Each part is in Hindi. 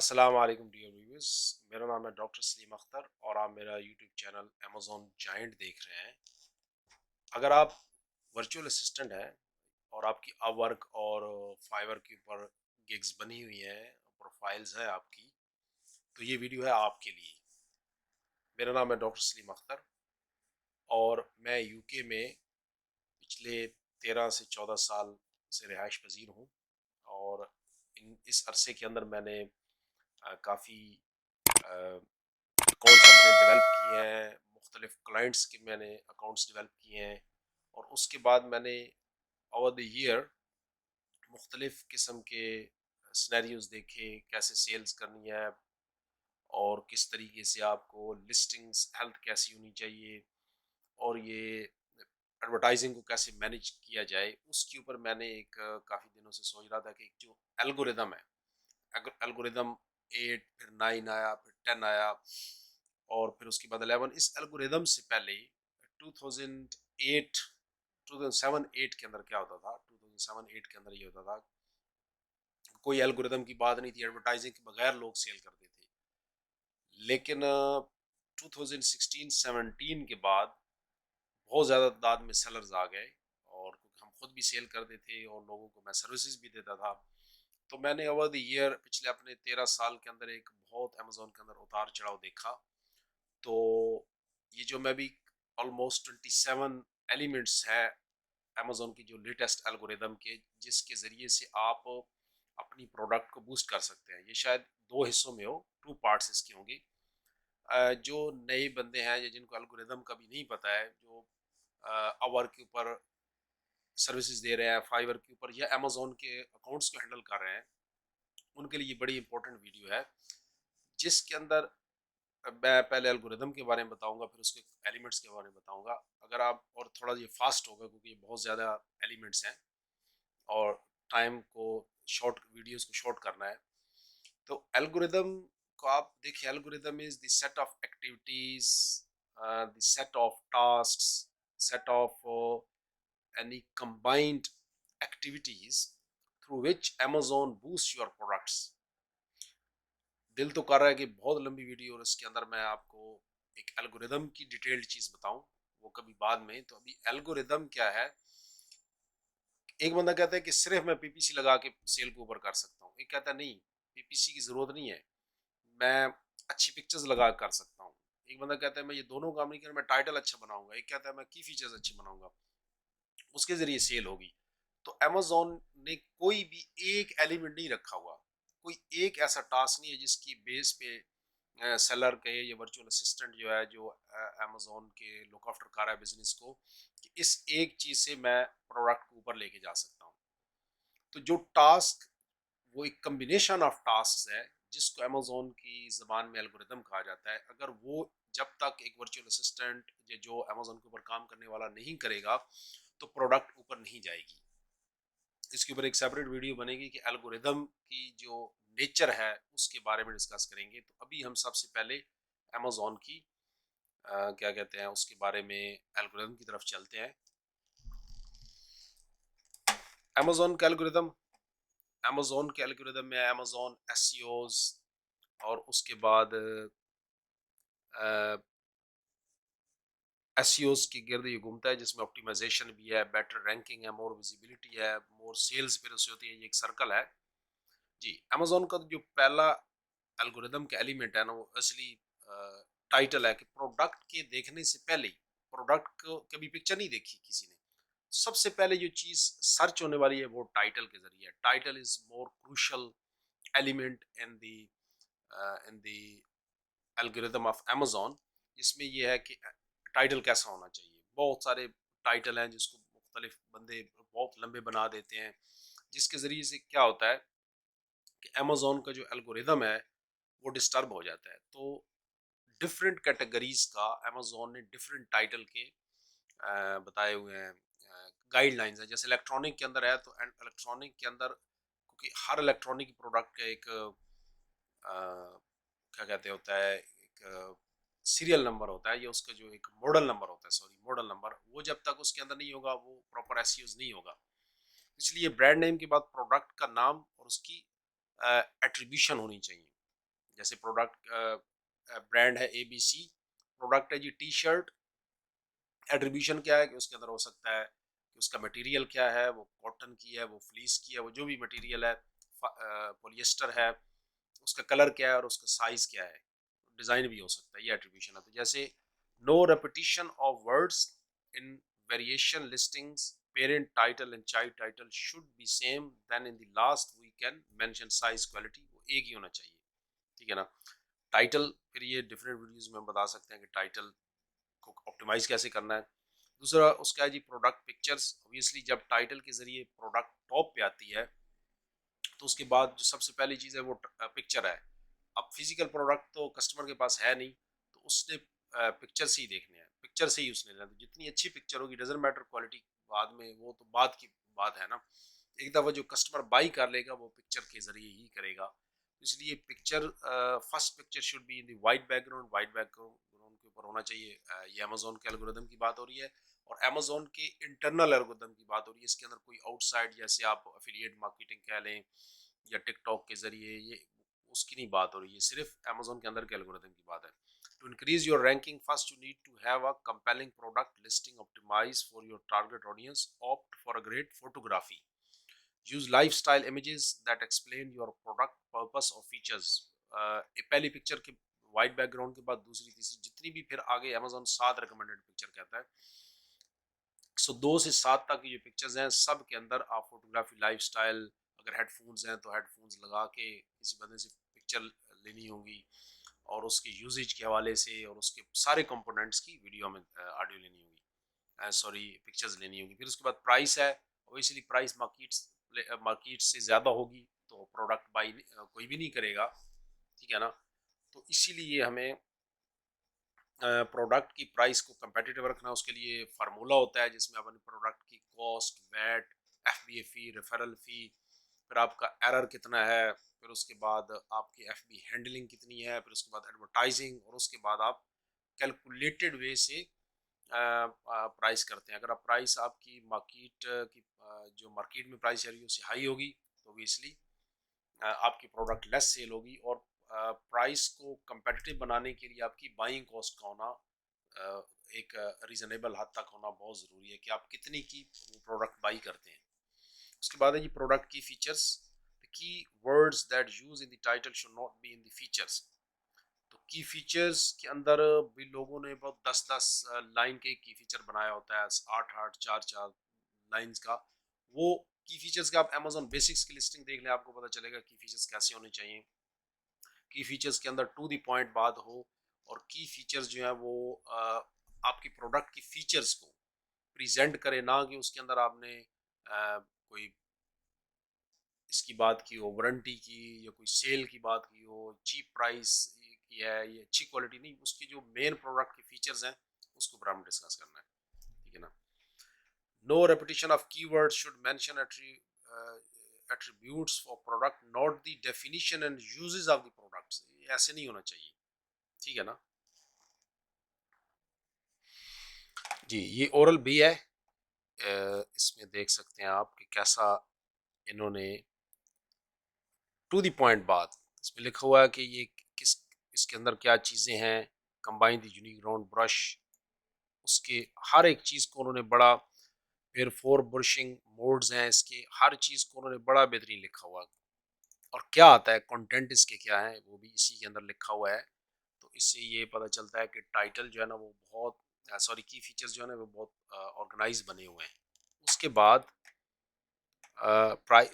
अस्सलाम वालेकुम डियर व्यूअर्स। मेरा नाम है डॉक्टर सलीम अख्तर और आप मेरा यूट्यूब चैनल अमेज़ॉन जायंट देख रहे हैं। अगर आप वर्चुअल असिस्टेंट हैं और आपकी अपवर्क और फाइवर के ऊपर गिग्स बनी हुई हैं, प्रोफाइल्स हैं आपकी, तो ये वीडियो है आपके लिए। मेरा नाम है डॉक्टर सलीम अख्तर और मैं यूके में पिछले 13 से 14 साल से रिहाइश पजीर हूँ और इस अरसे के अंदर मैंने काफ़ी अकाउंट्स अपने डेवलप किए हैं, मुख्तलिफ क्लाइंट्स के मैंने अकाउंट्स डेवलप किए हैं और उसके बाद मैंने ओवर द ईयर मुख्तलिफ किस्म के सिनेरियोज देखे, कैसे सेल्स करनी है और किस तरीके से आपको लिस्टिंग्स हेल्थ कैसी होनी चाहिए और ये एडवर्टाइजिंग को कैसे मैनेज किया जाए, उसके ऊपर मैंने एक काफ़ी दिनों से सोच रहा था कि एक जो एल्गोरिदम है, एल्गोरिदम 8 फिर 9 आया, फिर 10 आया और फिर उसके बाद 11। इस एल्गोरिदम से पहले 2008 2007-8 के अंदर क्या होता था, 2007-8 के अंदर ये होता था, कोई एल्गोरिदम की बात नहीं थी, एडवर्टाइजिंग के बगैर लोग सेल करते थे। लेकिन 2016-17 के बाद बहुत ज़्यादा तादाद में सेलर्स आ गए और क्योंकि हम खुद भी सेल करते थे और लोगों को मैं सर्विसेज भी देता था, तो मैंने ओवर द ईयर पिछले अपने 13 साल के अंदर एक बहुत अमेजोन के अंदर उतार चढ़ाव देखा। तो ये जो मैं भी ऑलमोस्ट 27 एलिमेंट्स हैं अमेजोन की जो लेटेस्ट एल्गोरिदम के, जिसके ज़रिए से आप अपनी प्रोडक्ट को बूस्ट कर सकते हैं। ये शायद दो हिस्सों में हो, टू पार्ट्स इसके होंगे। जो नए बंदे हैं या जिनको एल्गोरिदम का भी नहीं पता है, जो आवर के ऊपर सर्विसेज दे रहे हैं, फाइवर के ऊपर या अमेजोन के अकाउंट्स को हैंडल कर रहे हैं, उनके लिए बड़ी इंपॉर्टेंट वीडियो है जिसके अंदर मैं पहले एल्गोरिदम के बारे में बताऊंगा, फिर उसके एलिमेंट्स के बारे में बताऊंगा। अगर आप और थोड़ा ये फास्ट होगा क्योंकि ये बहुत ज़्यादा एलिमेंट्स हैं और टाइम को शॉर्ट वीडियोस को शॉर्ट करना है। तो एल्गोरिदम को आप देखिए, algorithm is the set of activities, the set of tasks, set of any combined activities through which Amazon boosts your products। दिल तो कर रहा है कि बहुत लंबी वीडियो और इसके अंदर मैं आपको एक एल्गोरिदम की डिटेल्ड चीज बताऊं, वो कभी बाद में। तो अभी एल्गोरिदम क्या है? एक बंदा कहता है कि सिर्फ मैं पीपीसी लगा के सेल को ऊपर कर सकता हूँ, एक कहता है नहीं, पीपीसी की जरूरत नहीं है, मैं अच्छी पिक्चर्स लगा कर सकता हूँ। एक बंदा कहता है मैं ये दोनों काम नहीं कर, मैं टाइटल अच्छा बनाऊंगा। एक कहता है मैं की फीचर्स अच्छी बनाऊंगा, उसके जरिए सेल होगी। तो अमेजोन ने कोई भी एक एलिमेंट नहीं रखा हुआ, कोई एक ऐसा टास्क नहीं है जिसकी बेस पे सेलर के या वर्चुअल असिस्टेंट जो है, जो अमेजोन के लुक आफ्टर कर रहा है बिजनेस को, कि इस एक चीज से मैं प्रोडक्ट को ऊपर लेके जा सकता हूँ। तो जो टास्क, वो एक कम्बिनेशन ऑफ टास्क है जिसको अमेजोन की ज़बान में एल्गोरिदम कहा जाता है। अगर वो जब तक एक वर्चुअल असिस्टेंट या जो अमेजोन के ऊपर काम करने वाला नहीं करेगा, तो प्रोडक्ट ऊपर नहीं जाएगी। इसके ऊपर एक सेपरेट वीडियो बनेगी कि एल्गोरिदम की जो नेचर है उसके बारे में डिस्कस करेंगे। तो अभी हम सबसे पहले अमेजोन की क्या कहते हैं उसके बारे में, एल्गोरिदम की तरफ चलते हैं। अमेजोन का एल्गोरिदम, अमेजोन के एल्गोरिदम में अमेजोन एसईओज और उसके बाद एसईओज के गिर्द ये घूमता है, जिसमें ऑप्टिमाइजेशन भी है, बेटर रैंकिंग है, मोर विजिबिलिटी है, मोर सेल्स फिर उससे होती है। ये एक सर्कल है जी। अमेजोन का जो पहला एल्गोरिदम का एलिमेंट है ना, वो असली टाइटल है कि प्रोडक्ट के देखने से पहले, प्रोडक्ट को कभी पिक्चर नहीं देखी किसी ने, सबसे पहले जो चीज सर्च होने वाली है वो टाइटल के जरिए है। Title is more crucial element in the algorithm of Amazon. इसमें यह है कि टाइटल कैसा होना चाहिए। बहुत सारे टाइटल हैं जिसको मुख्तलिफ बंदे बहुत लंबे बना देते हैं, जिसके ज़रिए से क्या होता है कि अमेजोन का जो एल्गोरिदम है वो डिस्टर्ब हो जाता है। तो डिफरेंट कैटेगरीज का अमेजोन ने डिफरेंट टाइटल के बताए हुए हैं, गाइडलाइंस है। जैसे इलेक्ट्रॉनिक के अंदर है, तो इलेक्ट्रॉनिक के अंदर क्योंकि हर इलेक्ट्रॉनिक प्रोडक्ट का एक क्या कहते होता है, एक सीरियल नंबर होता है या उसका जो एक मॉडल नंबर होता है, सॉरी मॉडल नंबर, वो जब तक उसके अंदर नहीं होगा वो प्रॉपर एसईओ नहीं होगा। इसलिए ब्रांड नेम के बाद प्रोडक्ट का नाम और उसकी एट्रीब्यूशन होनी चाहिए। जैसे प्रोडक्ट ब्रांड है ABC, प्रोडक्ट है जी टी शर्ट, एट्रीब्यूशन क्या है कि उसके अंदर हो सकता है कि उसका मटेरियल क्या है, वो कॉटन की है, वो फ्लीस की है, वो जो भी मटेरियल है, पॉलिएस्टर है, उसका कलर क्या है और उसका साइज क्या है, डिज़ाइन भी हो सकता है, ये एट्रीब्यूशन है। तो जैसे no repetition of words in variation listings, parent title and child title should be same, then in the last we can mention size quality, वो एक ही होना चाहिए, ठीक है ना। टाइटल फिर ये डिफरेंट वीडियोस में हम बता सकते हैं कि टाइटल को ऑप्टिमाइज कैसे करना है। दूसरा उसका है जी प्रोडक्ट पिक्चर्स। ऑब्वियसली जब टाइटल के जरिए प्रोडक्ट टॉप पे आती है तो उसके बाद जो सबसे पहली चीज़ है वो पिक्चर है। अब फिजिकल प्रोडक्ट तो कस्टमर के पास है नहीं, तो उसने पिक्चर से ही देखने हैं, पिक्चर से ही उसने लेना। तो जितनी अच्छी पिक्चर होगी, डजेंट मैटर क्वालिटी बाद में, वो तो बाद की बात है ना। एक दफ़ा जो कस्टमर बाई कर लेगा वो पिक्चर के ज़रिए ही करेगा। तो इसलिए picture, first picture should be in the white background, white background के ऊपर होना चाहिए। ये अमेजोन के एल्गोरिदम की बात हो रही है और अमेजोन के इंटरनल एल्गोरिदम की बात हो रही है। इसके अंदर कोई आउटसाइड, जैसे आप एफिलिएट मार्केटिंग कह लें या टिकटॉक के जरिए, ये उसकी नहीं बात हो रही है, सिर्फ अमेजोन के अंदर के एल्गोरिदम की बात है। To increase your ranking first you need to have a compelling product listing optimise for your target audience, opt for a great photography, use lifestyle images that explain your product purpose और फीचर्स। पहली पिक्चर के वाइट बैकग्राउंड के बाद दूसरी तीसरी जितनी भी, फिर आगे अमेजोन 7 रिकमेंडेड पिक्चर कहता है। सो 2 से 7 तक की जो पिक्चर्स हैं सब के अंदर आप फोटोग्राफी, लाइफस्टाइल, अगर हेडफोन्स हैं तो हेडफोन्स लगा के किसी बंदे से पिक्चर लेनी होगी और उसके यूजेज के हवाले से और उसके सारे कंपोनेंट्स की वीडियो में ऑडियो लेनी होगी, सॉरी पिक्चर्स लेनी होगी। फिर उसके बाद प्राइस है, ओबियसली प्राइस मार्केट से ज़्यादा होगी तो प्रोडक्ट बाई कोई भी नहीं करेगा, ठीक है ना। तो इसीलिए हमें प्रोडक्ट की प्राइस को कंपेटिटिव रखना, उसके लिए फार्मूला होता है जिसमें अपन प्रोडक्ट की कॉस्ट, वैट, FBA फ़ी, रेफरल फ़ी, फिर आपका एरर कितना है, फिर उसके बाद आपकी FB हैंडलिंग कितनी है, फिर उसके बाद एडवर्टाइजिंग, और उसके बाद आप कैलकुलेटेड वे से प्राइस करते हैं। अगर आप प्राइस आपकी मार्केट की जो मार्केट में प्राइस चल रही है उससे हाई होगी तो ऑब्वियसली आपकी प्रोडक्ट लेस सेल होगी। और प्राइस को competitive बनाने के लिए आपकी बाइंग कॉस्ट का होना, एक रीजनेबल हद तक होना बहुत ज़रूरी है कि आप कितने की वो प्रोडक्ट बाई करते हैं। उसके बाद है जी प्रोडक्ट की features. The key words that use in the title should not be in the features. तो की फीचर्स के अंदर भी लोगों ने बहुत 10-10 लाइन के की फीचर बनाया होता है, 8-8 4-4 लाइंस का। वो की फीचर्स का आप अमेजोन बेसिक्स की लिस्टिंग देख लें, आपको पता चलेगा की फीचर्स कैसे होने चाहिए। की फीचर्स के अंदर टू द पॉइंट बात हो, और की फीचर्स जो है वो आपकी प्रोडक्ट की फीचर्स को प्रेजेंट करे, ना कि उसके अंदर आपने कोई इसकी बात की हो, वारंटी की या कोई सेल की बात की हो, चीप प्राइस की है, ये अच्छी क्वालिटी नहीं, उसकी जो मेन प्रोडक्ट के फीचर्स हैं उसके ऊपर हम डिस्कस करना है, ठीक है ना। No repetition of keyword should mention attributes for product, not the definition and uses of the products। ऐसे नहीं होना चाहिए, ठीक है ना जी। ये ओरल भी है, इसमें देख सकते हैं आप कि कैसा इन्होंने टू द पॉइंट बात, इसमें लिखा हुआ है कि ये किस, इसके अंदर क्या चीज़ें हैं, combine the unique round brush, उसके हर एक चीज़ को उन्होंने बड़ा, फिर 4 ब्रशिंग मोड्स हैं इसके, हर चीज़ को उन्होंने बड़ा बेहतरीन लिखा हुआ है। और क्या आता है, कंटेंट इसके क्या है, वो भी इसी के अंदर लिखा हुआ है। तो इससे ये पता चलता है कि टाइटल जो है ना वो बहुत, सॉरी की फीचर्स जो है ना वो बहुत ऑर्गेनाइज बने हुए हैं। उसके बाद प्राइ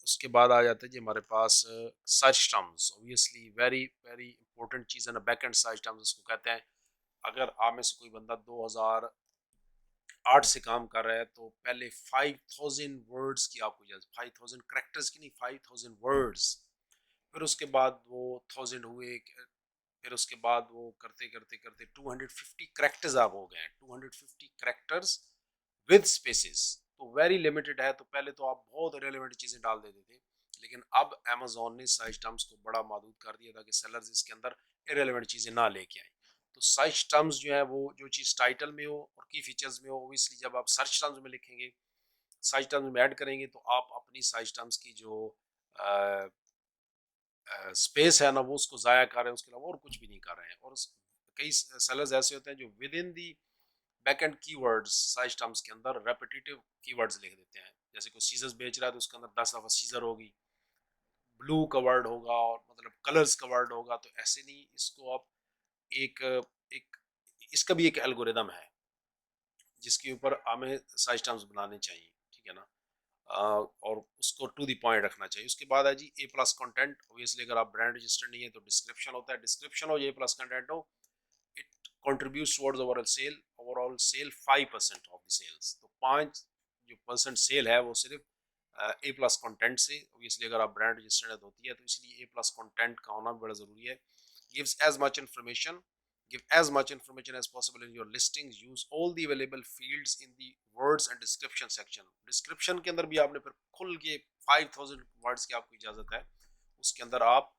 उसके बाद आ जाता है जी हमारे पास search terms. Obviously very very important चीज़ है ना, बैक एंड सर्च टर्म्स उसको कहते हैं। अगर आप में से कोई बंदा 2008 से काम कर रहा है तो पहले 5000 वर्ड्स की आपको इजाज़त, 5000 करेक्टर्स की नहीं, 5000 वर्ड्स। फिर उसके बाद वो 1000 हुए, फिर उसके बाद वो करते करते करते 250 करेक्टर्स आप हो गए हैं, 250 करेक्टर्स विद स्पेसेस। तो वेरी लिमिटेड है। तो पहले तो आप बहुत रेलेवेंट चीज़ें डाल देते थे, लेकिन अब अमेजोन ने सर्च टर्म्स को बड़ा महदूद कर दिया था कि सेलर्स इसके अंदर इरेलीवेंट चीज़ें ना लेके आए। तो सर्च टर्म्स जो है वो जो चीज़ टाइटल में हो और की फीचर्स में हो, ओबियसली जब आप सर्च टर्म्स में लिखेंगे, सर्च टर्म्स में ऐड करेंगे, तो आप अपनी सर्च टर्म्स की जो स्पेस है ना वो उसको ज़ाया कर रहे हैं, उसके अलावा और कुछ भी नहीं कर रहे हैं। और कई सेलर्स ऐसे होते हैं जो with in the back and keywords size terms के अंदर रेपिटेटिव कीवर्ड्स लिख देते हैं। जैसे कोई सीजर्स बेच रहा है तो उसके अंदर 10 दफ़ा सीजर होगी, ब्लू का वर्ड होगा और मतलब कलर्स का वर्ड होगा। तो ऐसे नहीं, इसको आप एक एक इसका भी एक एल्गोरिदम है जिसके ऊपर हमें साइज टर्म्स बनाने चाहिए, ठीक है ना। और उसको टू द पॉइंट रखना चाहिए। उसके बाद है जी ए प्लस कंटेंट। ऑब्वियसली अगर आप ब्रांड रजिस्टर्ड नहीं है तो डिस्क्रिप्शन होता है, डिस्क्रिप्शन हो ए प्लस कंटेंट हो, it contributes towards overall sale 5% of the sales. तो 5 जो परसेंट सेल है वो सिर्फ ए प्लस कंटेंट से। ऑब्वियसली अगर आप ब्रांड रजिस्टर्ड होती है तो इसलिए ए प्लस कंटेंट का होना बड़ा ज़रूरी है। Gives as much information Give as much information as possible in your listings. Use all the available fields in the words and description section. Description के अंदर भी आपने फिर खुल के 5000 वर्ड्स की आपको इजाज़त है। उसके अंदर आप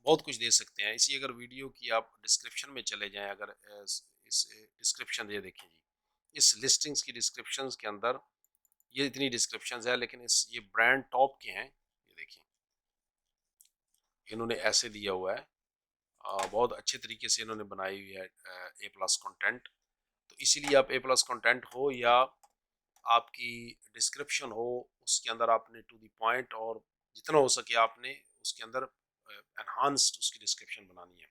बहुत कुछ दे सकते हैं। इसी अगर वीडियो की आप डिस्क्रिप्शन में चले जाएं, अगर इस डिस्क्रिप्शन ये देखें जी, इस लिस्टिंग्स की डिस्क्रिप्शंस के अंदर ये इतनी डिस्क्रिप्शंस है, लेकिन इस ये ब्रांड टॉप के हैं। ये देखिए इन्होंने ऐसे दिया हुआ है, बहुत अच्छे तरीके से इन्होंने बनाई हुई है ए प्लस कंटेंट। तो इसीलिए आप ए प्लस कंटेंट हो या आपकी डिस्क्रिप्शन हो, उसके अंदर आपने टू द पॉइंट और जितना हो सके आपने उसके अंदर एनहांस्ड उसकी डिस्क्रिप्शन बनानी है।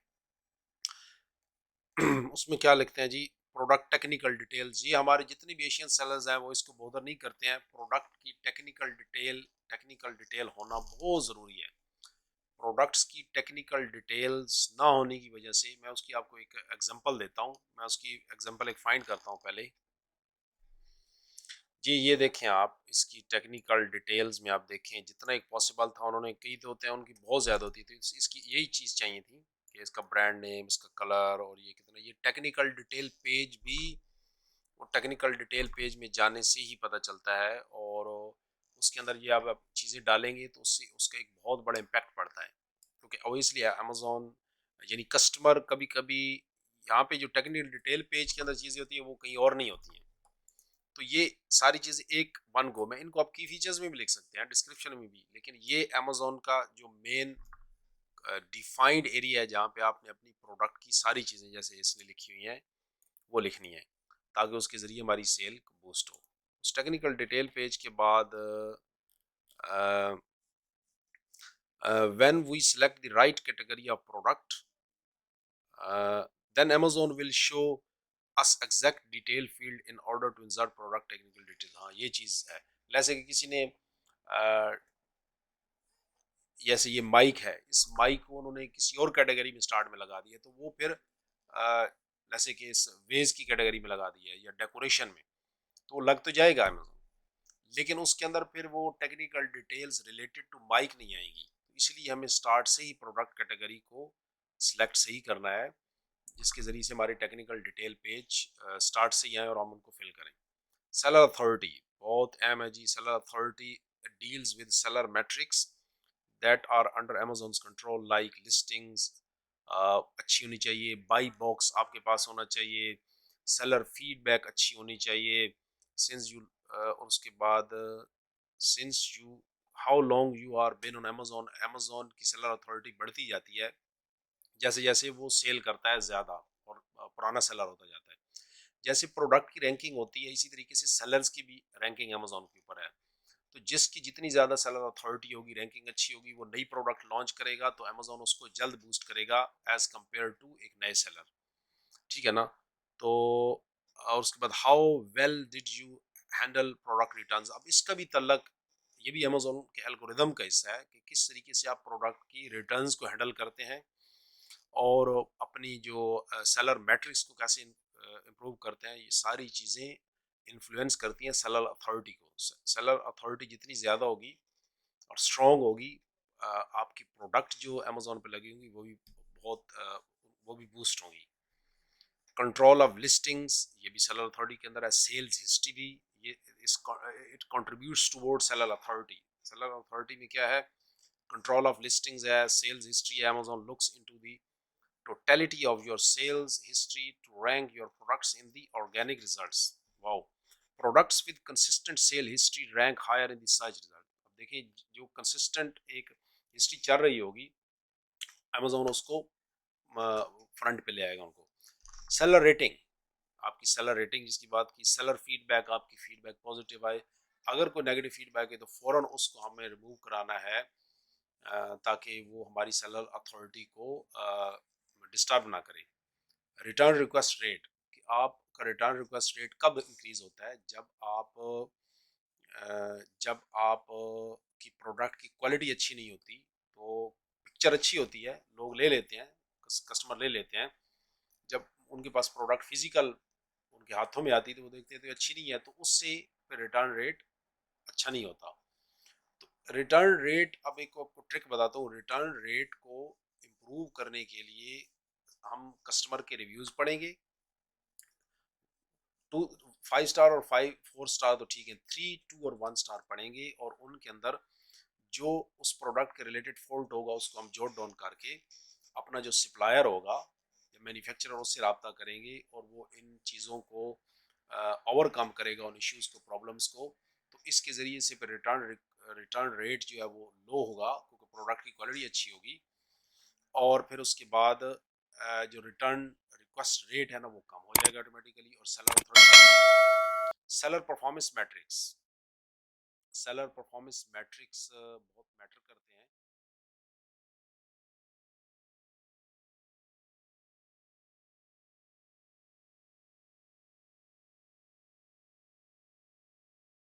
उसमें क्या लिखते हैं जी, प्रोडक्ट टेक्निकल डिटेल्स। ये हमारे जितने भी एशियन सेलर्स हैं वो इसको बॉदर नहीं करते हैं। प्रोडक्ट की टेक्निकल डिटेल होना बहुत ज़रूरी है। प्रोडक्ट्स की टेक्निकल डिटेल्स ना होने की वजह से, मैं उसकी आपको एक एग्जांपल देता हूँ। मैं उसकी एग्जांपल एक फाइंड करता हूँ पहले जी। ये देखें आप, इसकी टेक्निकल डिटेल्स में आप देखें जितना एक पॉसिबल था, उन्होंने कई तो होते हैं उनकी बहुत ज़्यादा होती थी। इसकी यही चीज़ चाहिए थी कि इसका ब्रांड नेम, इसका कलर और ये कितना। ये टेक्निकल डिटेल पेज भी, वो टेक्निकल डिटेल पेज में जाने से ही पता चलता है। और उसके अंदर ये आप चीज़ें डालेंगे तो उससे उसका एक बहुत बड़ा इम्पैक्ट पड़ता है। क्योंकि ओबियसली अमेजोन यानी कस्टमर कभी कभी यहाँ पे जो टेक्निकल डिटेल पेज के अंदर चीज़ें होती हैं वो कहीं और नहीं होती हैं। तो ये सारी चीज़ें एक वन गो में, इनको आप की फीचर्स में भी लिख सकते हैं, डिस्क्रिप्शन में भी। लेकिन ये अमेजोन का जो मेन डिफाइंड एरिया है जहाँ पे आपने अपनी प्रोडक्ट की सारी चीज़ें जैसे इसने लिखी हुई हैं वो लिखनी है, ताकि उसके ज़रिए हमारी सेल बूस्ट हो। उस टेक्निकल डिटेल पेज के बाद when we select the right category of product, then Amazon will show us exact detail field in order to insert product technical detail। हाँ ये चीज़ है। जैसे कि किसी ने जैसे ये माइक है, इस माइक को उन्होंने किसी और कैटेगरी में स्टार्ट में लगा दिया, तो वो फिर जैसे कि इस वेज की कैटेगरी में लगा दिया या डेकोरेशन में, तो वो लग तो जाएगा अमेजोन, लेकिन उसके अंदर फिर वो technical details related to mike नहीं आएंगी। तो इसलिए हमें स्टार्ट से ही प्रोडक्ट कैटेगरी को सिलेक्ट सही करना है, जिसके ज़रिए से हमारे टेक्निकल डिटेल पेज स्टार्ट से ही आए और हम उनको फिल करें। सेलर अथॉरिटी बहुत अहम है जी। Seller authority deals with seller metrics that are under Amazon's control, like listings अच्छी होनी चाहिए, बाई बॉक्स आपके पास होना चाहिए, सेलर फीडबैक अच्छी होनी चाहिए, सिंस यू और उसके बाद since you how long you are been on Amazon. Amazon की सेलर अथॉरिटी बढ़ती जाती है जैसे जैसे वो सेल करता है ज़्यादा और पुराना सेलर होता जाता है। जैसे प्रोडक्ट की रैंकिंग होती है, इसी तरीके से सेलर्स की भी रैंकिंग अमेजोन के ऊपर है। तो जिसकी जितनी ज़्यादा सेलर अथॉरिटी होगी, रैंकिंग अच्छी होगी, वो नई प्रोडक्ट लॉन्च करेगा तो अमेजोन उसको जल्द बूस्ट करेगा एज कम्पेयर टू एक नए सेलर, ठीक है ना। तो और उसके बाद how well did you handle product returns. अब इसका भी तल्लक, ये भी अमेजोन के एल्गोरिदम का हिस्सा है कि किस तरीके से आप प्रोडक्ट की रिटर्न्स को हैंडल करते हैं और अपनी जो सेलर मैट्रिक्स को कैसे इम्प्रूव करते हैं। ये सारी चीज़ें इन्फ्लुएंस करती हैं सेलर अथॉरिटी को। सेलर अथॉरिटी जितनी ज़्यादा होगी और स्ट्रॉन्ग होगी, आपकी प्रोडक्ट जो अमेजोन पे लगी होंगी वो भी बहुत वो भी बूस्ट होंगी। कंट्रोल ऑफ लिस्टिंग्स ये भी सेलर अथॉरिटी के अंदर है। सेल्स हिस्ट्री भी ये इस it contributes toward seller authority. Seller authority में क्या है, कंट्रोल ऑफ लिस्टिंग्स है, सेल्स हिस्ट्री है। Amazon looks into the totality of your sales history to rank your products in the organic results। wow, products with consistent sale history rank higher in the search result। अब देखिए जो consistent एक हिस्ट्री चल रही होगी, अमेजोन उसको फ्रंट पे ले आएगा उनको। सेलर रेटिंग, आपकी सेलर रेटिंग जिसकी बात की, सेलर फीडबैक, आपकी फीडबैक पॉजिटिव आए। अगर कोई नेगेटिव फीडबैक है तो फ़ौरन उसको हमें रिमूव कराना है, ताकि वो हमारी सेलर अथॉरिटी को डिस्टर्ब ना करे। रिटर्न रिक्वेस्ट रेट, कि आपका रिटर्न रिक्वेस्ट रेट कब इंक्रीज होता है, जब आप की प्रोडक्ट की क्वालिटी अच्छी नहीं होती, तो पिक्चर अच्छी होती है, लोग ले लेते हैं, कस्टमर ले लेते हैं। जब उनके पास प्रोडक्ट फिजिकल उनके हाथों में आती है तो वो देखते हैं तो अच्छी नहीं है, तो उससे फिर रिटर्न रेट अच्छा नहीं होता। तो रिटर्न रेट, अब एक आपको ट्रिक बताता हूँ, रिटर्न रेट को इम्प्रूव करने के लिए हम कस्टमर के रिव्यूज़ पढ़ेंगे। 5 स्टार और 4 स्टार तो ठीक है, 3, 2 और 1 स्टार पढ़ेंगे, और उनके अंदर जो उस प्रोडक्ट के रिलेटेड फॉल्ट होगा उसको हम जोट डाउन करके अपना जो सप्लायर होगा या मैन्युफैक्चरर, उससे रब्ता करेंगे, और वो इन चीज़ों को ओवरकम करेगा, उन इश्यूज़ को, प्रॉब्लम्स को। तो इसके ज़रिए से फिर रिटर्न रेट जो है वो लो होगा, क्योंकि प्रोडक्ट की क्वालिटी अच्छी होगी। और फिर उसके बाद जो रिटर्न रिक्वेस्ट रेट है ना वो कम हो जाएगा ऑटोमेटिकली। और seller performance matrix, seller performance matrix बहुत मैटर करते हैं।